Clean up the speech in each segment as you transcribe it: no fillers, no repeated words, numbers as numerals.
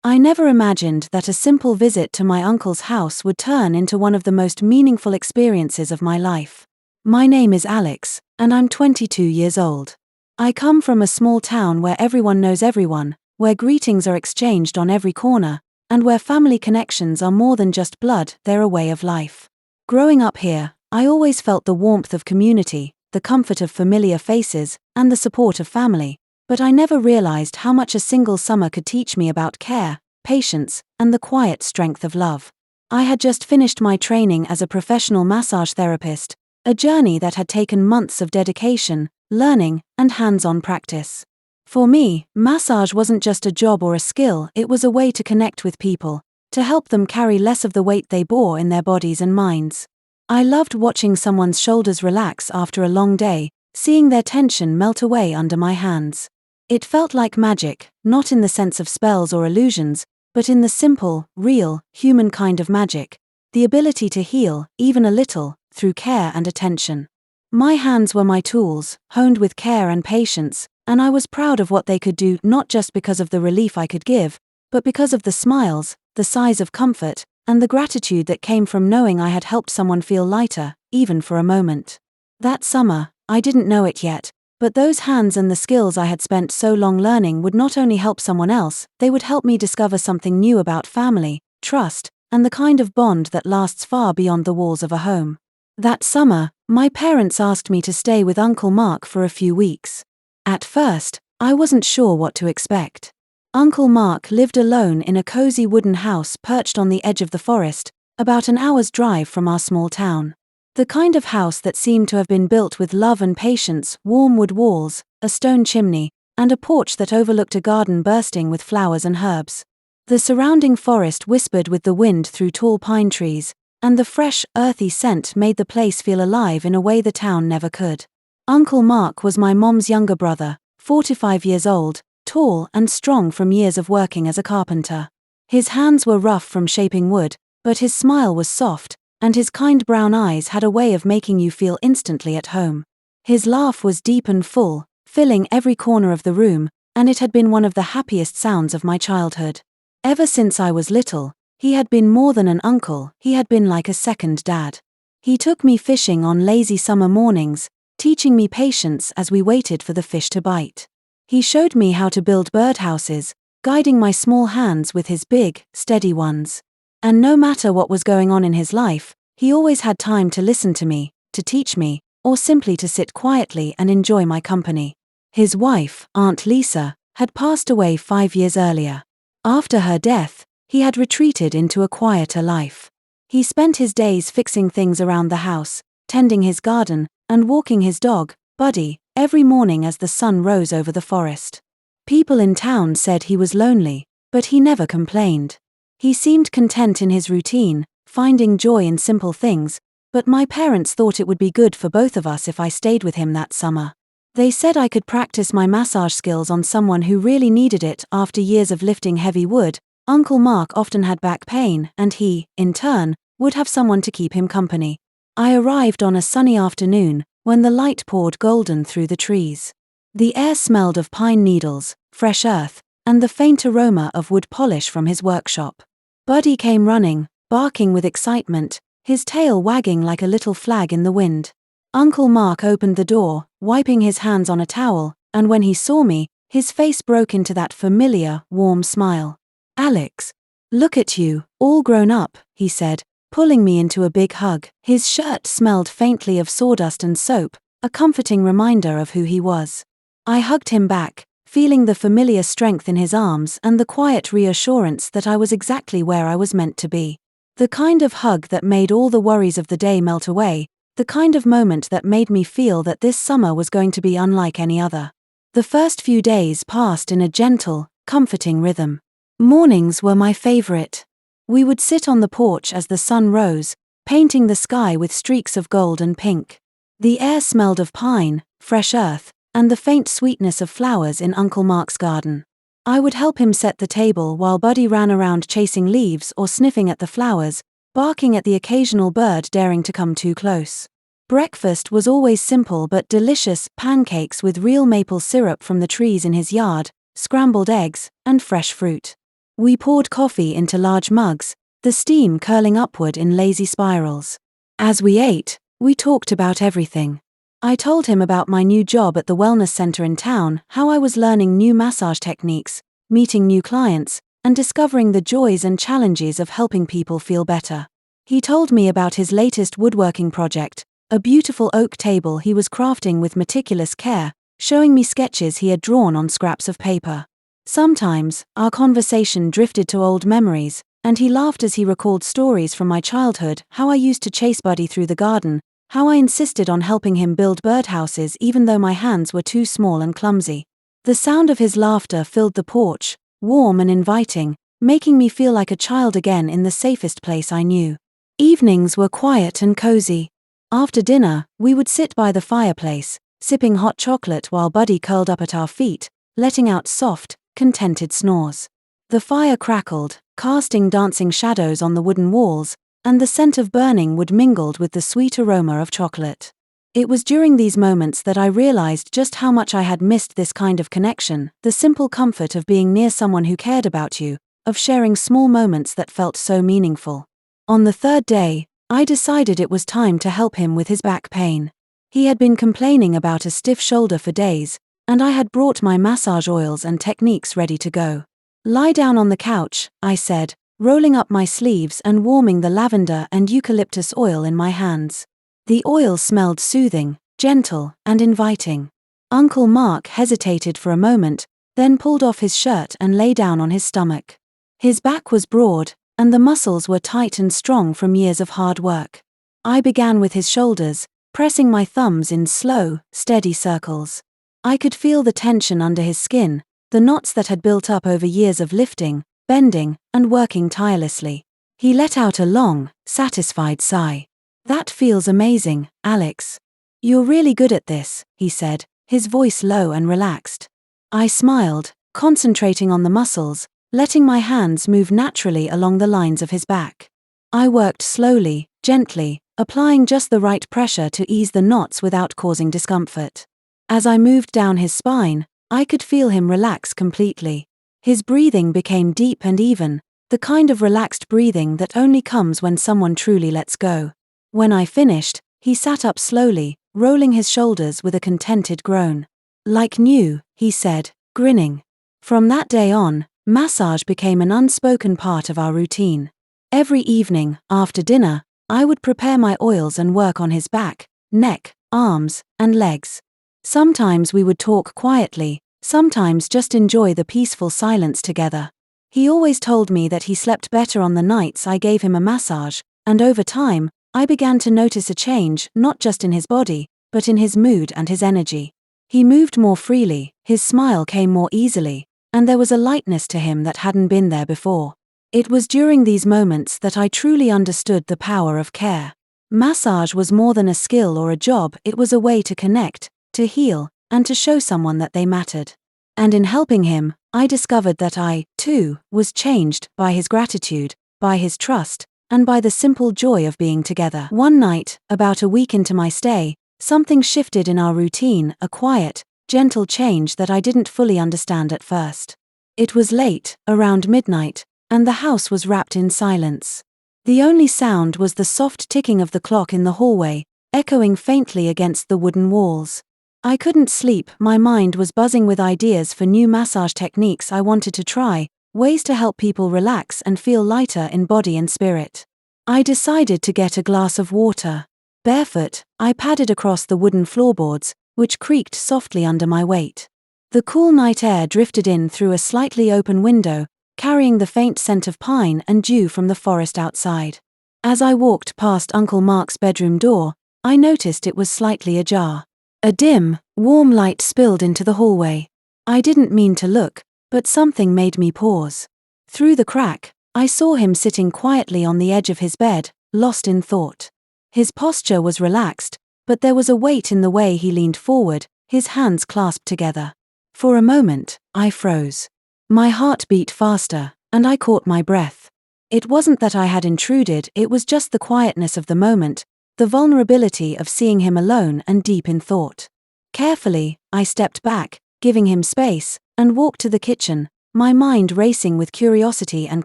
I never imagined that a simple visit to my uncle's house would turn into one of the most meaningful experiences of my life. My name is Alex, and I'm 22 years old. I come from a small town where everyone knows everyone, where greetings are exchanged on every corner, and where family connections are more than just blood, they're a way of life. Growing up here, I always felt the warmth of community, the comfort of familiar faces, and the support of family, but I never realized how much a single summer could teach me about care, patience, and the quiet strength of love. I had just finished my training as a professional massage therapist, a journey that had taken months of dedication, learning, and hands-on practice. For me, massage wasn't just a job or a skill, it was a way to connect with people, to help them carry less of the weight they bore in their bodies and minds. I loved watching someone's shoulders relax after a long day, seeing their tension melt away under my hands. It felt like magic, not in the sense of spells or illusions, but in the simple, real, human kind of magic, the ability to heal, even a little, through care and attention. My hands were my tools, honed with care and patience, and I was proud of what they could do, not just because of the relief I could give, but because of the smiles, the sighs of comfort, and the gratitude that came from knowing I had helped someone feel lighter, even for a moment. That summer, I didn't know it yet, but those hands and the skills I had spent so long learning would not only help someone else, they would help me discover something new about family, trust, and the kind of bond that lasts far beyond the walls of a home. That summer, my parents asked me to stay with Uncle Mark for a few weeks. At first, I wasn't sure what to expect. Uncle Mark lived alone in a cozy wooden house perched on the edge of the forest, about an hour's drive from our small town. The kind of house that seemed to have been built with love and patience, warm wood walls, a stone chimney, and a porch that overlooked a garden bursting with flowers and herbs. The surrounding forest whispered with the wind through tall pine trees, and the fresh, earthy scent made the place feel alive in a way the town never could. Uncle Mark was my mom's younger brother, 45 years old, tall and strong from years of working as a carpenter. His hands were rough from shaping wood, but his smile was soft, and his kind brown eyes had a way of making you feel instantly at home. His laugh was deep and full, filling every corner of the room, and it had been one of the happiest sounds of my childhood. Ever since I was little, he had been more than an uncle, he had been like a second dad. He took me fishing on lazy summer mornings, teaching me patience as we waited for the fish to bite. He showed me how to build birdhouses, guiding my small hands with his big, steady ones. And no matter what was going on in his life, he always had time to listen to me, to teach me, or simply to sit quietly and enjoy my company. His wife, Aunt Lisa, had passed away 5 years earlier. After her death, he had retreated into a quieter life. He spent his days fixing things around the house, tending his garden, and walking his dog, Buddy, every morning as the sun rose over the forest. People in town said he was lonely, but he never complained. He seemed content in his routine, finding joy in simple things, but my parents thought it would be good for both of us if I stayed with him that summer. They said I could practice my massage skills on someone who really needed it. After years of lifting heavy wood, Uncle Mark often had back pain, and he, in turn, would have someone to keep him company. I arrived on a sunny afternoon, when the light poured golden through the trees. The air smelled of pine needles, fresh earth, and the faint aroma of wood polish from his workshop. Buddy came running, barking with excitement, his tail wagging like a little flag in the wind. Uncle Mark opened the door, wiping his hands on a towel, and when he saw me, his face broke into that familiar, warm smile. "Alex, look at you, all grown up," he said, pulling me into a big hug. His shirt smelled faintly of sawdust and soap, a comforting reminder of who he was. I hugged him back, feeling the familiar strength in his arms and the quiet reassurance that I was exactly where I was meant to be. The kind of hug that made all the worries of the day melt away, the kind of moment that made me feel that this summer was going to be unlike any other. The first few days passed in a gentle, comforting rhythm. Mornings were my favorite. We would sit on the porch as the sun rose, painting the sky with streaks of gold and pink. The air smelled of pine, fresh earth, and the faint sweetness of flowers in Uncle Mark's garden. I would help him set the table while Buddy ran around chasing leaves or sniffing at the flowers, barking at the occasional bird daring to come too close. Breakfast was always simple but delicious: pancakes with real maple syrup from the trees in his yard, scrambled eggs, and fresh fruit. We poured coffee into large mugs, the steam curling upward in lazy spirals. As we ate, we talked about everything. I told him about my new job at the wellness center in town, how I was learning new massage techniques, meeting new clients, and discovering the joys and challenges of helping people feel better. He told me about his latest woodworking project, a beautiful oak table he was crafting with meticulous care, showing me sketches he had drawn on scraps of paper. Sometimes, our conversation drifted to old memories, and he laughed as he recalled stories from my childhood, how I used to chase Buddy through the garden, how I insisted on helping him build birdhouses even though my hands were too small and clumsy. The sound of his laughter filled the porch, warm and inviting, making me feel like a child again in the safest place I knew. Evenings were quiet and cozy. After dinner, we would sit by the fireplace, sipping hot chocolate while Buddy curled up at our feet, letting out soft, contented snores. The fire crackled, casting dancing shadows on the wooden walls, and the scent of burning wood mingled with the sweet aroma of chocolate. It was during these moments that I realized just how much I had missed this kind of connection, the simple comfort of being near someone who cared about you, of sharing small moments that felt so meaningful. On the third day, I decided it was time to help him with his back pain. He had been complaining about a stiff shoulder for days, and I had brought my massage oils and techniques ready to go. "Lie down on the couch," I said, rolling up my sleeves and warming the lavender and eucalyptus oil in my hands. The oil smelled soothing, gentle, and inviting. Uncle Mark hesitated for a moment, then pulled off his shirt and lay down on his stomach. His back was broad, and the muscles were tight and strong from years of hard work. I began with his shoulders, pressing my thumbs in slow, steady circles. I could feel the tension under his skin, the knots that had built up over years of lifting, bending, and working tirelessly. He let out a long, satisfied sigh. "That feels amazing, Alex. You're really good at this," he said, his voice low and relaxed. I smiled, concentrating on the muscles, letting my hands move naturally along the lines of his back. I worked slowly, gently, applying just the right pressure to ease the knots without causing discomfort. As I moved down his spine, I could feel him relax completely. His breathing became deep and even, the kind of relaxed breathing that only comes when someone truly lets go. When I finished, he sat up slowly, rolling his shoulders with a contented groan. "Like new," he said, grinning. From that day on, massage became an unspoken part of our routine. Every evening, after dinner, I would prepare my oils and work on his back, neck, arms, and legs. Sometimes we would talk quietly, sometimes just enjoy the peaceful silence together. He always told me that he slept better on the nights I gave him a massage, and over time, I began to notice a change not just in his body, but in his mood and his energy. He moved more freely, his smile came more easily, and there was a lightness to him that hadn't been there before. It was during these moments that I truly understood the power of care. Massage was more than a skill or a job, it was a way to connect, to heal, and to show someone that they mattered. And in helping him, I discovered that I, too, was changed by his gratitude, by his trust, and by the simple joy of being together. One night, about a week into my stay, something shifted in our routine, a quiet, gentle change that I didn't fully understand at first. It was late, around midnight, and the house was wrapped in silence. The only sound was the soft ticking of the clock in the hallway, echoing faintly against the wooden walls. I couldn't sleep, my mind was buzzing with ideas for new massage techniques I wanted to try, ways to help people relax and feel lighter in body and spirit. I decided to get a glass of water. Barefoot, I padded across the wooden floorboards, which creaked softly under my weight. The cool night air drifted in through a slightly open window, carrying the faint scent of pine and dew from the forest outside. As I walked past Uncle Mark's bedroom door, I noticed it was slightly ajar. A dim, warm light spilled into the hallway. I didn't mean to look, but something made me pause. Through the crack, I saw him sitting quietly on the edge of his bed, lost in thought. His posture was relaxed, but there was a weight in the way he leaned forward, his hands clasped together. For a moment, I froze. My heart beat faster, and I caught my breath. It wasn't that I had intruded, it was just the quietness of the moment, the vulnerability of seeing him alone and deep in thought. Carefully, I stepped back, giving him space, and walked to the kitchen, my mind racing with curiosity and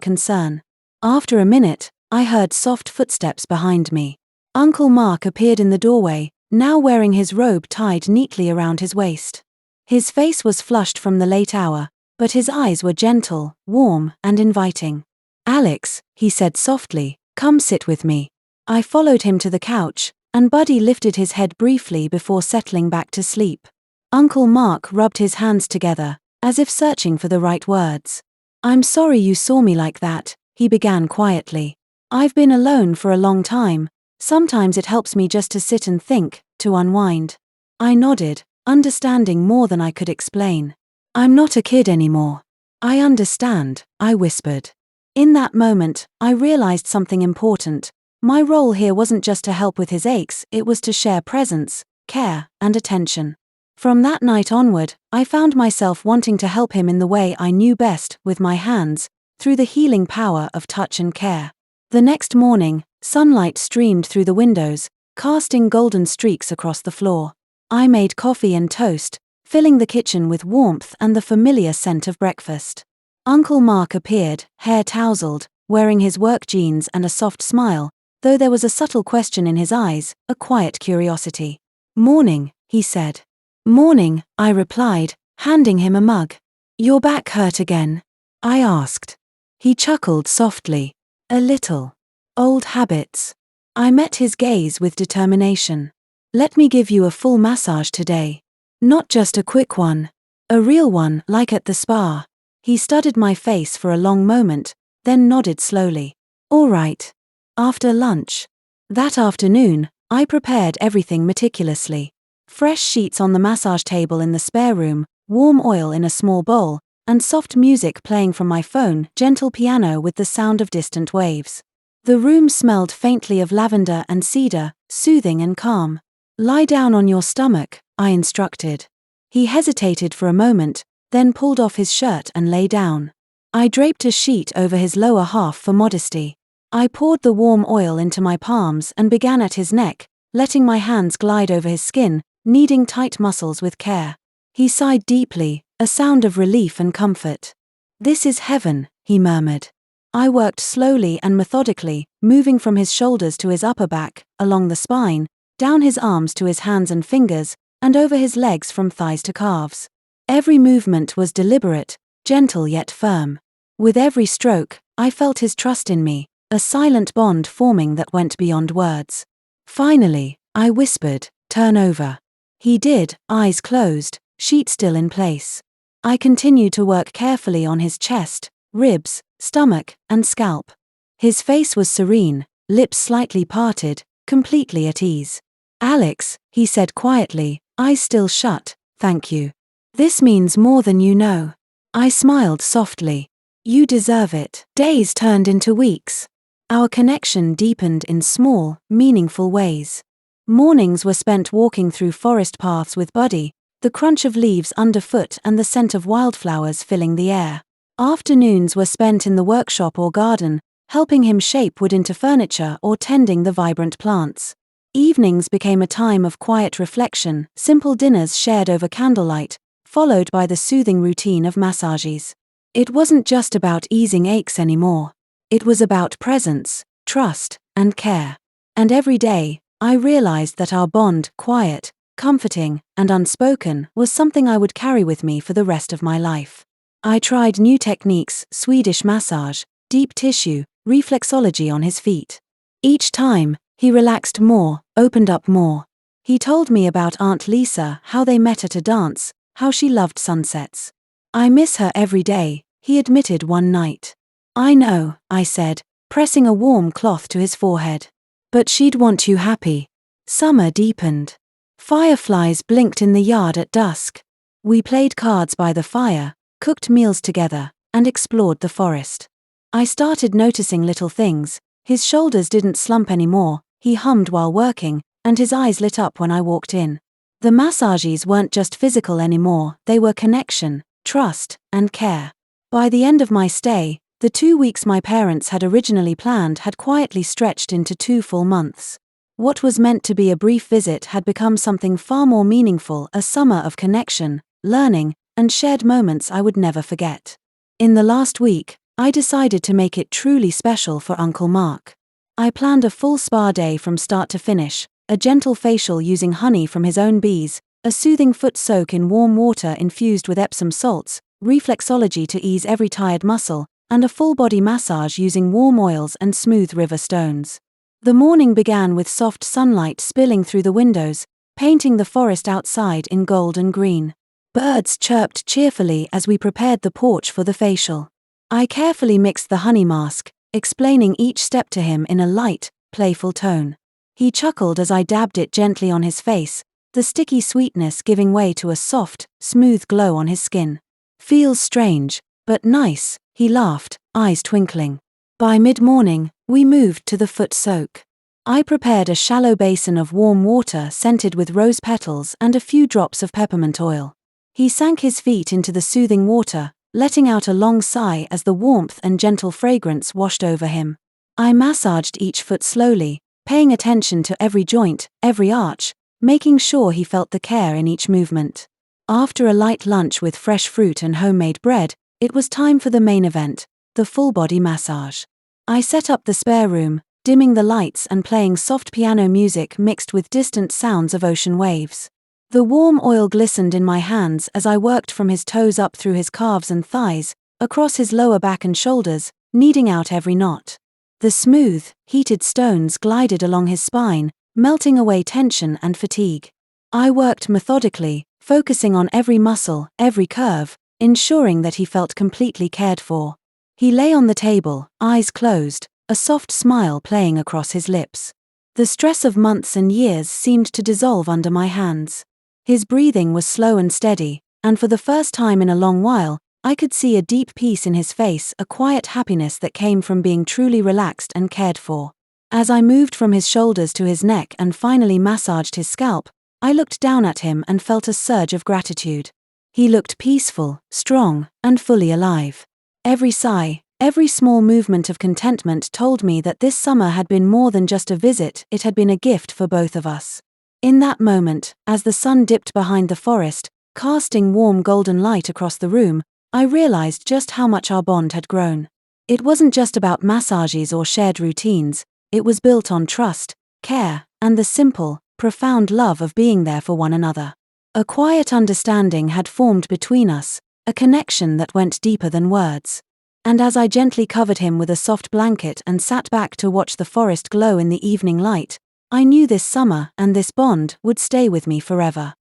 concern. After a minute, I heard soft footsteps behind me. Uncle Mark appeared in the doorway, now wearing his robe tied neatly around his waist. His face was flushed from the late hour, but his eyes were gentle, warm, and inviting. "Alex," he said softly, "come sit with me." I followed him to the couch, and Buddy lifted his head briefly before settling back to sleep. Uncle Mark rubbed his hands together, as if searching for the right words. "I'm sorry you saw me like that," he began quietly. "I've been alone for a long time. Sometimes it helps me just to sit and think, to unwind." I nodded, understanding more than I could explain. "I'm not a kid anymore." "I understand," I whispered. In that moment, I realized something important. My role here wasn't just to help with his aches, it was to share presence, care, and attention. From that night onward, I found myself wanting to help him in the way I knew best, with my hands, through the healing power of touch and care. The next morning, sunlight streamed through the windows, casting golden streaks across the floor. I made coffee and toast, filling the kitchen with warmth and the familiar scent of breakfast. Uncle Mark appeared, hair tousled, wearing his work jeans and a soft smile, though there was a subtle question in his eyes, a quiet curiosity. "Morning," he said. "Morning," I replied, handing him a mug. "Your back hurt again?" I asked. He chuckled softly. "A little. Old habits." I met his gaze with determination. "Let me give you a full massage today. Not just a quick one. A real one, like at the spa." He studied my face for a long moment, then nodded slowly. "All right. After lunch." That afternoon, I prepared everything meticulously. Fresh sheets on the massage table in the spare room, warm oil in a small bowl, and soft music playing from my phone, gentle piano with the sound of distant waves. The room smelled faintly of lavender and cedar, soothing and calm. "Lie down on your stomach," I instructed. He hesitated for a moment, then pulled off his shirt and lay down. I draped a sheet over his lower half for modesty. I poured the warm oil into my palms and began at his neck, letting my hands glide over his skin, kneading tight muscles with care. He sighed deeply, a sound of relief and comfort. "This is heaven," he murmured. I worked slowly and methodically, moving from his shoulders to his upper back, along the spine, down his arms to his hands and fingers, and over his legs from thighs to calves. Every movement was deliberate, gentle yet firm. With every stroke, I felt his trust in me, a silent bond forming that went beyond words. Finally, I whispered, "Turn over." He did, eyes closed, sheet still in place. I continued to work carefully on his chest, ribs, stomach, and scalp. His face was serene, lips slightly parted, completely at ease. "Alex," he said quietly, eyes still shut, "thank you. This means more than you know." I smiled softly. "You deserve it." Days turned into weeks. Our connection deepened in small, meaningful ways. Mornings were spent walking through forest paths with Buddy, the crunch of leaves underfoot and the scent of wildflowers filling the air. Afternoons were spent in the workshop or garden, helping him shape wood into furniture or tending the vibrant plants. Evenings became a time of quiet reflection, simple dinners shared over candlelight, followed by the soothing routine of massages. It wasn't just about easing aches anymore. It was about presence, trust, and care. And every day, I realized that our bond, quiet, comforting, and unspoken, was something I would carry with me for the rest of my life. I tried new techniques, Swedish massage, deep tissue, reflexology on his feet. Each time, he relaxed more, opened up more. He told me about Aunt Lisa, how they met at a dance, how she loved sunsets. "I miss her every day," he admitted one night. "I know," I said, pressing a warm cloth to his forehead. "But she'd want you happy." Summer deepened. Fireflies blinked in the yard at dusk. We played cards by the fire, cooked meals together, and explored the forest. I started noticing little things. His shoulders didn't slump anymore, he hummed while working, and his eyes lit up when I walked in. The massages weren't just physical anymore, they were connection, trust, and care. By the end of my stay, the 2 weeks my parents had originally planned had quietly stretched into 2 full months. What was meant to be a brief visit had become something far more meaningful, a summer of connection, learning, and shared moments I would never forget. In the last week, I decided to make it truly special for Uncle Mark. I planned a full spa day from start to finish, a gentle facial using honey from his own bees, a soothing foot soak in warm water infused with Epsom salts, reflexology to ease every tired muscle, and a full-body massage using warm oils and smooth river stones. The morning began with soft sunlight spilling through the windows, painting the forest outside in gold and green. Birds chirped cheerfully as we prepared the porch for the facial. I carefully mixed the honey mask, explaining each step to him in a light, playful tone. He chuckled as I dabbed it gently on his face, the sticky sweetness giving way to a soft, smooth glow on his skin. "Feels strange, but nice," he laughed, eyes twinkling. By mid-morning, we moved to the foot soak. I prepared a shallow basin of warm water scented with rose petals and a few drops of peppermint oil. He sank his feet into the soothing water, letting out a long sigh as the warmth and gentle fragrance washed over him. I massaged each foot slowly, paying attention to every joint, every arch, making sure he felt the care in each movement. After a light lunch with fresh fruit and homemade bread, it was time for the main event, the full-body massage. I set up the spare room, dimming the lights and playing soft piano music mixed with distant sounds of ocean waves. The warm oil glistened in my hands as I worked from his toes up through his calves and thighs, across his lower back and shoulders, kneading out every knot. The smooth, heated stones glided along his spine, melting away tension and fatigue. I worked methodically, focusing on every muscle, every curve, ensuring that he felt completely cared for. He lay on the table, eyes closed, a soft smile playing across his lips. The stress of months and years seemed to dissolve under my hands. His breathing was slow and steady, and for the first time in a long while, I could see a deep peace in his face, a quiet happiness that came from being truly relaxed and cared for. As I moved from his shoulders to his neck and finally massaged his scalp, I looked down at him and felt a surge of gratitude. He looked peaceful, strong, and fully alive. Every sigh, every small movement of contentment told me that this summer had been more than just a visit, it had been a gift for both of us. In that moment, as the sun dipped behind the forest, casting warm golden light across the room, I realized just how much our bond had grown. It wasn't just about massages or shared routines, it was built on trust, care, and the simple, profound love of being there for one another. A quiet understanding had formed between us, a connection that went deeper than words. And as I gently covered him with a soft blanket and sat back to watch the forest glow in the evening light, I knew this summer and this bond would stay with me forever.